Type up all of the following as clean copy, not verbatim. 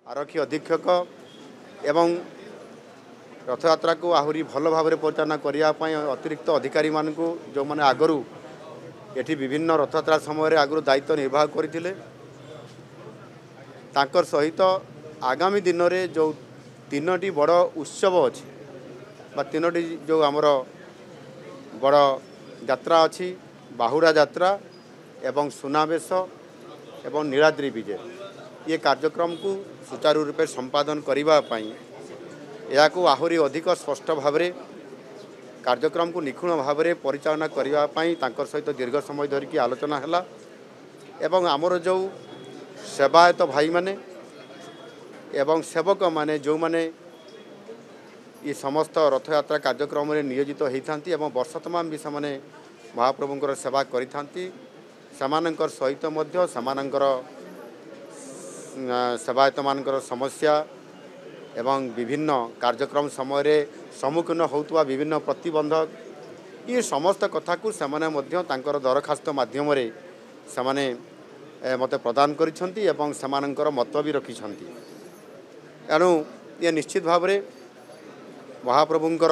आरक्षी अधीक्षक एवं रथयात्रा को आहरी भल भाव परिचालना करने अतिरिक्त अधिकारी मान जो मैंने आगु ये विभिन्न रथयात्रा समय आगु दायित्व निर्वाह करते सहित आगामी दिन में जो तीनोटी बड़ उत्सव अच्छी तीनोटी जो आमर बड़ यात्रा अच्छी बाहुड़ा यात्रा एवं सुनावेश एवं नीलाद्री विजय ये कार्यक्रम को सुचारू रूपे संपादन करने या आहरी अधिक स्पष्ट भाव कार्यक्रम को निखुण भाव परिचालना करने सहित दीर्घ समय धरिकी आलोचना है एवं आमर जो सेवायत भाई माने एवं सेवक माने जो माने ये समस्त रथयात्रा कार्यक्रम में नियोजित होती एवं वर्ष तमाम भी से महाप्रभुंकर सेवा करिथांती समानंकर सहित मध्य समानंकर सेवायत मानकर समस्या एवं विभिन्न कार्यक्रम समय रे सम्मुखीन होतुवा विभिन्न प्रतिबंधक ये समस्त कथा को सेमाने मध्य तांकर दरखास्त माध्यम रे सेमाने मते प्रदान करिसंती एवं समानंकर मत भी रखिसंती एणु ये निश्चित भाव रे महाप्रभुंकर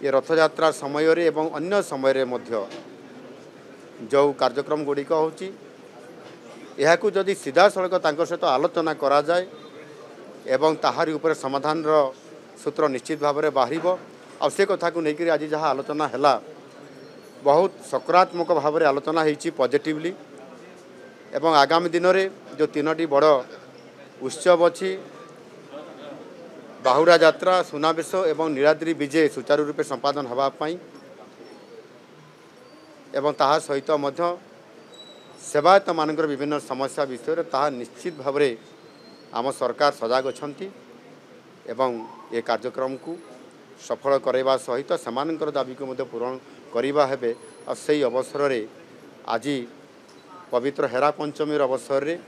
ये रथयात्रा समय रे एवं अन्य समय रे मध्य जो कार्यक्रम गुड़िक होची यह जदि सीधा सड़क सहित आलोचना करा जाए एवं ताहारी ऊपर समाधान सूत्र निश्चित भाव में बाहर आ से कथा को लेकर आज जहाँ आलोचना है बहुत सकारात्मक भाव में आलोचना होती पॉजिटिवली एवं आगामी दिन में जो तीनोटी बड़ उत्सव अच्छी बाहुड़ा यात्रा सुनावेश एवं नीलाद्री विजय सुचारू रूपे संपादन होगापाई एवं ताहा सहित मध्य सेवायत मानकर विभिन्न समस्या विषय ताहा निश्चित भाव में आम सरकार सजग अछंती एवं ये कार्यक्रम को सफल करवा सहित सेमानंकर दाबी को मध्य पूरण करवा हेबे और सही अवसर रे आज पवित्र हेरा पंचमी अवसर रे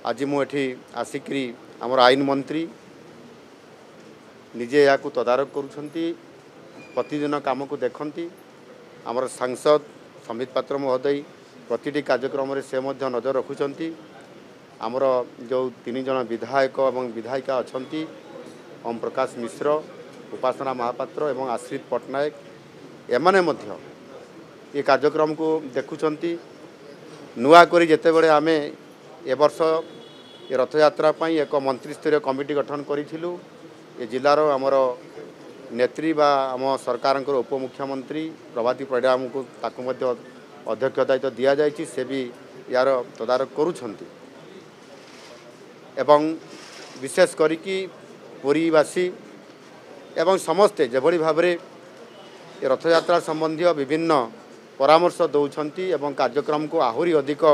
आज मुझे आसिकी आमर आईन मंत्री निजे या तदारक करुछंती प्रतिदिन काम को देखती आमर सांसद संबित पात्र महोदय प्रतिटी कार्यक्रम रे से मध्य नजर रखुचंती आमर जो तीन जन विधायक एवं विधायिका अछंती ओम प्रकाश मिश्र उपासना महापात्र एवं आश्रित पट्टनायक एमाने मध्य ये कार्यक्रम को देखुचंती नुआ करी जेते बड़े आमे ए वर्ष ये रथयात्रा पई एक मंत्री स्तरीय कमिटी गठन करिथिलु ये जिलार आमर नेत्री बा आम सरकार उपमुख्यमंत्री प्रभाती परिडा को ताकू मध्य अध्यक्ष दायित्व दि जाइए से भी यार तदारक करुछंती एवं विशेष करिकी पुरीवासी एवं समस्ते जेभली भाव में रथयात्रा संबंधी विभिन्न परामर्श दौरान एवं कार्यक्रम को आहरी अधिक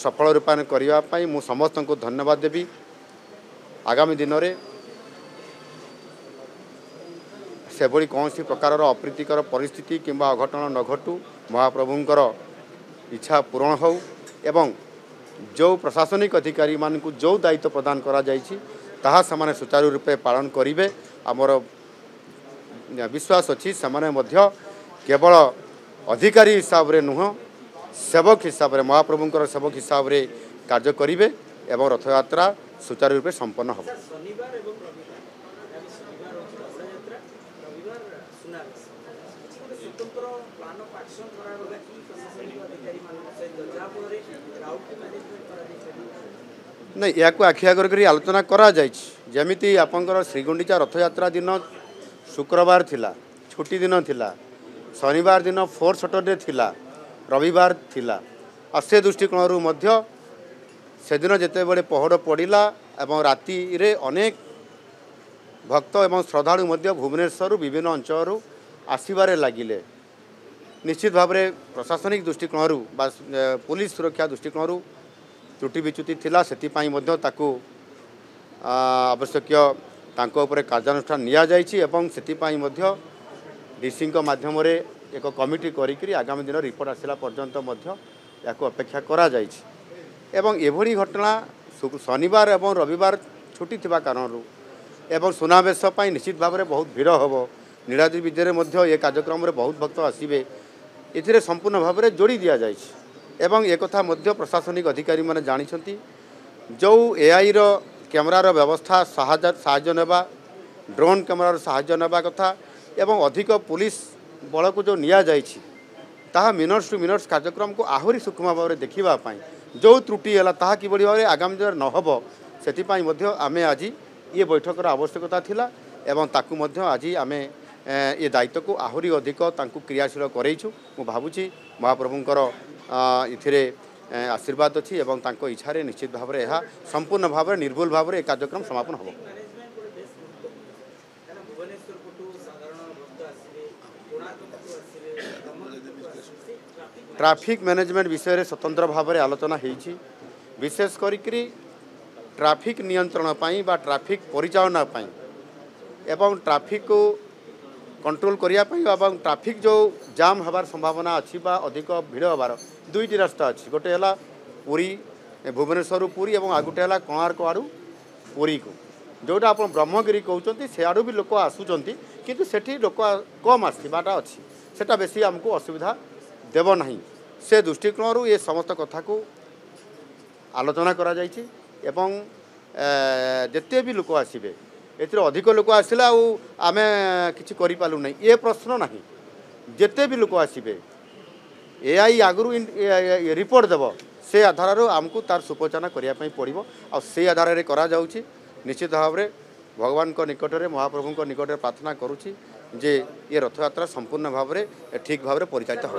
सफल रूपायन करने मु समस्त को धन्यवाद देवी आगामी दिन में से भली कौन सी प्रकार अप्रीतिकर परिस्थिति किंबा अघटन न घटू महाप्रभुंकर इच्छा पूरण हो एवं जो प्रशासनिक अधिकारी मान को जो दायित्व प्रदान करा जायछि ताहा समाने सुचारू रूपे पालन करिवे आमर विश्वास अच्छी समाने मध्य केवल अधिकारी हिसाब रे नुह सेवक हिसाब रे महाप्रभुंकर सेवक हिसाब रे कार्य करिवे एवं रथयात्रा सुचारू रूपे संपन्न हो। नहीं या आखि आगर कर आलोचना करा जमीती आपंकर श्रीगुंडीचा रथयात्रा दिन शुक्रवार थिला छुट्टी दिन थिला शनिवार दिन 4 सैटरडे थिला रविवार थिला आ से दृष्टिकोण मध्य से दिन जेते बड़े पहड़ पड़ा एवं राति रे अनेक भक्त एवं श्रद्धालु मध्य भुवनेश्वर विभिन्न अंचल आसबारे लगिले निश्चित भाव में प्रशासनिक दृष्टिकोण बा पुलिस सुरक्षा दृष्टिकोण त्रुटि विच्युति थिला सेतिपाई मध्य ताकू आवश्यक कार्यानुष्ठान निया जाइछि एवं सेतिपाई मध्य डीसी माध्यम रे एक कमिटी करी आगामी दिन रिपोर्ट आसला पर्यंत मध्य याको अपेक्षा करा जाइछि एवं एभली घटना शनिवार एवं रविवार छुट्टी थिबा कारण एवं सुनावेश पाई निश्चित भाव में बहुत भीड़ हम नीलाद्री विजय मध्य ये कार्यक्रम रे बहुत भक्त आसबे ए संपूर्ण भाव में जोड़ी दि जाइछि एवं एक प्रशासनिक अधिकारी मैंने जानते जो एआई रो कैमरार व्यवस्था साहाय्य नेबा ड्रोन कैमरार साहाय्य नेबा कथा एवं अधिक पुलिस बल को जो निया जाइछि ताहा मिनट्स टू मिनट्स कार्यक्रम को आहुरी सूक्ष्म भाव में देखा जो त्रुटि है ताहा किभली भाव आगामी दिन न हो से आम आज ये बैठकर आवश्यकता थिला एवं ताकू मध्य आज आम ये दायित्व को आहुरी अधिक क्रियाशील करेइछु मु भावुची महाप्रभुंकर इथिरे आशीर्वाद अच्छी एवं तांको इच्छारे निश्चित भाव में संपूर्ण भाव में निर्भुल भाव में कार्यक्रम समापन हो। ट्रैफिक मैनेजमेंट विषय में स्वतंत्र भाव में आलोचना होईछि विशेष करी ट्रैफिक नियंत्रण पाई बा ट्रैफिक परिचालना पाई एवं ट्रैफिक को कंट्रोल करिया पाई एवं ट्रैफिक जो जाम हबार संभावना अच्छी बा अधिक भिड़ हबार दुईटी रास्ता अच्छी गोटे है पुरी भुवनेश्वर पुरी और आगुटे है कोणार्क आड़ू पुरी को जोटा आप ब्रह्मगिरी कहते से आड़ू भी लोक आसुंच किंतु सेठी लोक कम आसवाटा अच्छी सेटा बेसी आमको असुविधा देव नहीं से दृष्टिकोण ये समस्त कथा को आलोचना करा जायछि एवं जेते भी लोक आसबे एतिर अधिक लोक आसला आम कि करूँ ना ये प्रश्न ना जेते भी लोक आसबे एआई आगु रिपोर्ट देव से आधार आमको तार सुपचाना करने पड़ो आ से आधार में करा जाउछि निश्चित भाव में भगवान को निकट में महाप्रभु को निकट में प्रार्थना करुँची जे ये रथयात्रा संपूर्ण भाव में ठीक भाव में परिचालित हो।